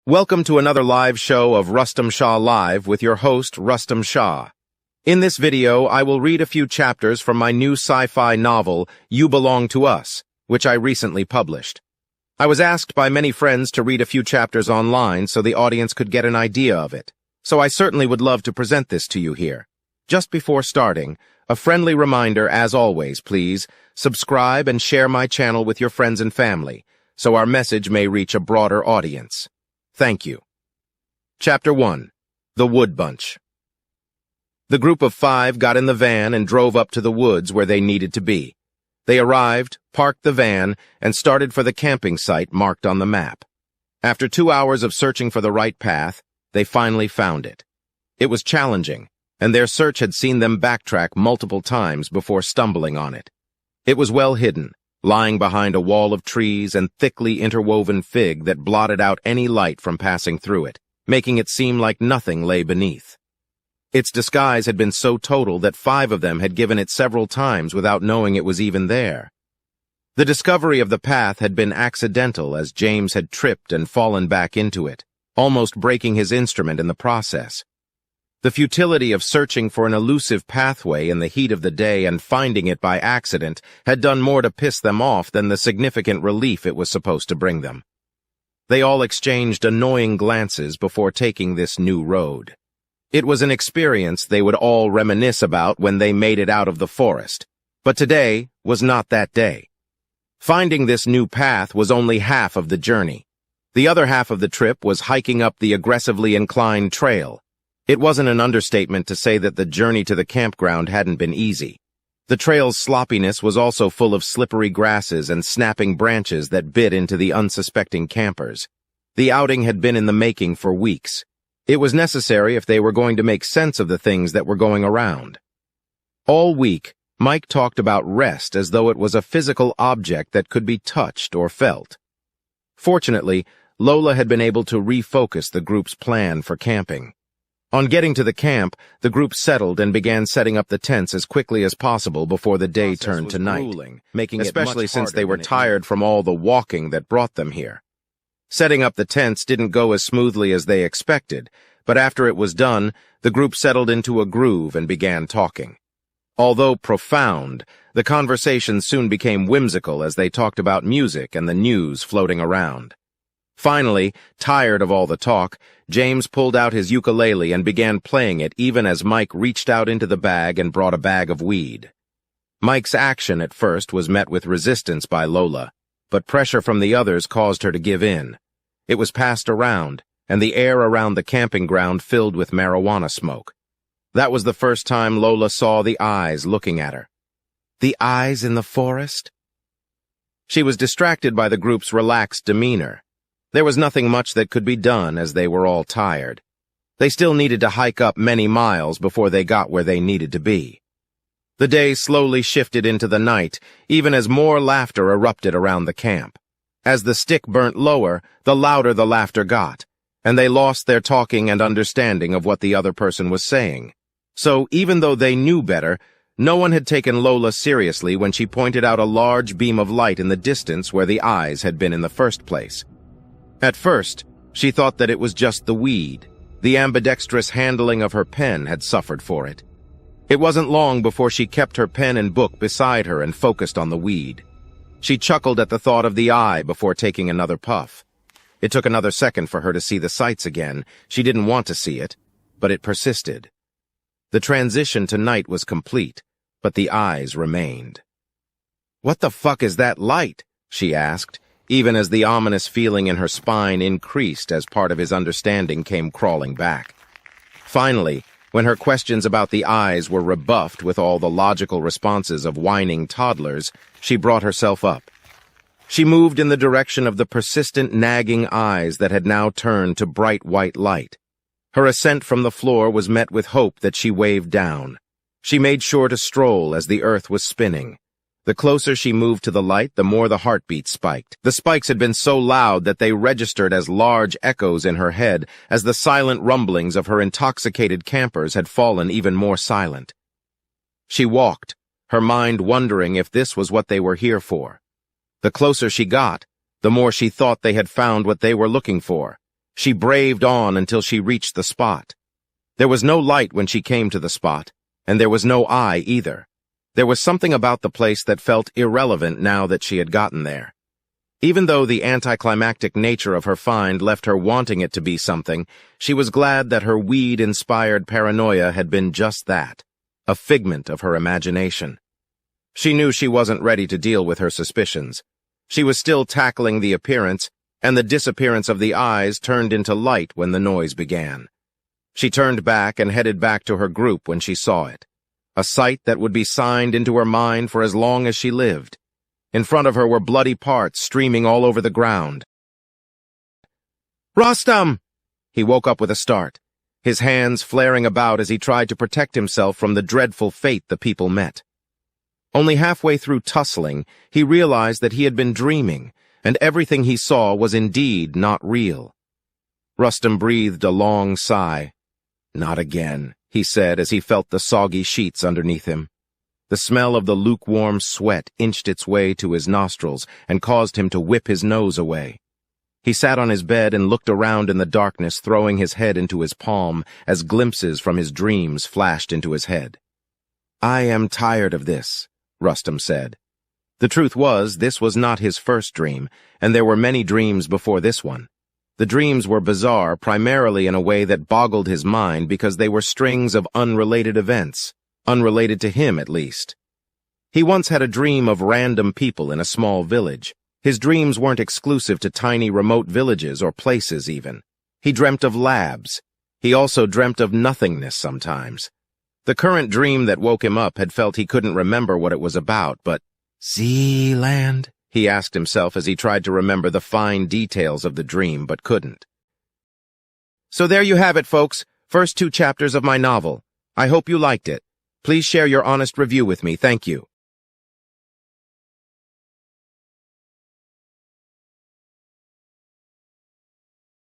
Welcome to another live show of Rustam Shah Live with your host, Rustam Shah. In this video, I will read a few chapters from my new sci-fi novel, You Belong to Us, which I recently published. I was asked by many friends to read a few chapters online so the audience could get an idea of it, so I certainly would love to present this to you here. Just before starting, a friendly reminder, as always, please, subscribe and share my channel with your friends and family, so our message may reach a broader audience. Thank you. Chapter 1. The Wood Bunch. The group of 5 got in the van and drove up to the woods where they needed to be. They arrived, parked the van, and started for the camping site marked on the map. After 2 hours of searching for the right path, they finally found it. It was challenging, and their search had seen them backtrack multiple times before stumbling on it. It was well hidden, lying behind a wall of trees and thickly interwoven fig that blotted out any light from passing through it, making it seem like nothing lay beneath. Its disguise had been so total that 5 of them had given it several times without knowing it was even there. The discovery of the path had been accidental, as James had tripped and fallen back into it, almost breaking his instrument in the process. The futility of searching for an elusive pathway in the heat of the day and finding it by accident had done more to piss them off than the significant relief it was supposed to bring them. They all exchanged annoying glances before taking this new road. It was an experience they would all reminisce about when they made it out of the forest, but today was not that day. Finding this new path was only half of the journey. The other half of the trip was hiking up the aggressively inclined trail. It wasn't an understatement to say that the journey to the campground hadn't been easy. The trail's sloppiness was also full of slippery grasses and snapping branches that bit into the unsuspecting campers. The outing had been in the making for weeks. It was necessary if they were going to make sense of the things that were going around. All week, Mike talked about rest as though it was a physical object that could be touched or felt. Fortunately, Lola had been able to refocus the group's plan for camping. On getting to the camp, the group settled and began setting up the tents as quickly as possible before the day turned to night, especially since they were tired from all the walking that brought them here. Setting up the tents didn't go as smoothly as they expected, but after it was done, the group settled into a groove and began talking. Although profound, the conversation soon became whimsical as they talked about music and the news floating around. Finally, tired of all the talk, James pulled out his ukulele and began playing it even as Mike reached out into the bag and brought a bag of weed. Mike's action at first was met with resistance by Lola, but pressure from the others caused her to give in. It was passed around, and the air around the camping ground filled with marijuana smoke. That was the first time Lola saw the eyes looking at her. The eyes in the forest? She was distracted by the group's relaxed demeanor. There was nothing much that could be done as they were all tired. They still needed to hike up many miles before they got where they needed to be. The day slowly shifted into the night, even as more laughter erupted around the camp. As the stick burnt lower, the louder the laughter got, and they lost their talking and understanding of what the other person was saying. So, even though they knew better, no one had taken Lola seriously when she pointed out a large beam of light in the distance where the eyes had been in the first place. At first, she thought that it was just the weed. The ambidextrous handling of her pen had suffered for it. It wasn't long before she kept her pen and book beside her and focused on the weed. She chuckled at the thought of the eye before taking another puff. It took another second for her to see the sights again. She didn't want to see it, but it persisted. The transition to night was complete, but the eyes remained. "What the fuck is that light?" she asked, even as the ominous feeling in her spine increased as part of his understanding came crawling back. Finally, when her questions about the eyes were rebuffed with all the logical responses of whining toddlers, she brought herself up. She moved in the direction of the persistent nagging eyes that had now turned to bright white light. Her ascent from the floor was met with hope that she waved down. She made sure to stroll as the earth was spinning. The closer she moved to the light, the more the heartbeat spiked. The spikes had been so loud that they registered as large echoes in her head as the silent rumblings of her intoxicated campers had fallen even more silent. She walked, her mind wondering if this was what they were here for. The closer she got, the more she thought they had found what they were looking for, She braved on until she reached the spot. There was no light when she came to the spot, and there was no eye either. There was something about the place that felt irrelevant now that she had gotten there. Even though the anticlimactic nature of her find left her wanting it to be something, she was glad that her weed-inspired paranoia had been just that, a figment of her imagination. She knew she wasn't ready to deal with her suspicions. She was still tackling the appearance, and the disappearance of the eyes turned into light when the noise began. She turned back and headed back to her group when she saw it, a sight that would be signed into her mind for as long as she lived. In front of her were bloody parts streaming all over the ground. "Rustam!" He woke up with a start, his hands flaring about as he tried to protect himself from the dreadful fate the people met. Only halfway through tussling, he realized that he had been dreaming, and everything he saw was indeed not real. Rustam breathed a long sigh. "Not again," he said as he felt the soggy sheets underneath him. The smell of the lukewarm sweat inched its way to his nostrils and caused him to whip his nose away. He sat on his bed and looked around in the darkness, throwing his head into his palm as glimpses from his dreams flashed into his head. "I am tired of this," Rustam said. The truth was, this was not his first dream, and there were many dreams before this one. The dreams were bizarre, primarily in a way that boggled his mind because they were strings of unrelated events. Unrelated to him, at least. He once had a dream of random people in a small village. His dreams weren't exclusive to tiny remote villages or places, even. He dreamt of labs. He also dreamt of nothingness sometimes. The current dream that woke him up had felt he couldn't remember what it was about, but Zealand? He asked himself as he tried to remember the fine details of the dream, but couldn't. So there you have it, folks. First 2 chapters of my novel. I hope you liked it. Please share your honest review with me. Thank you.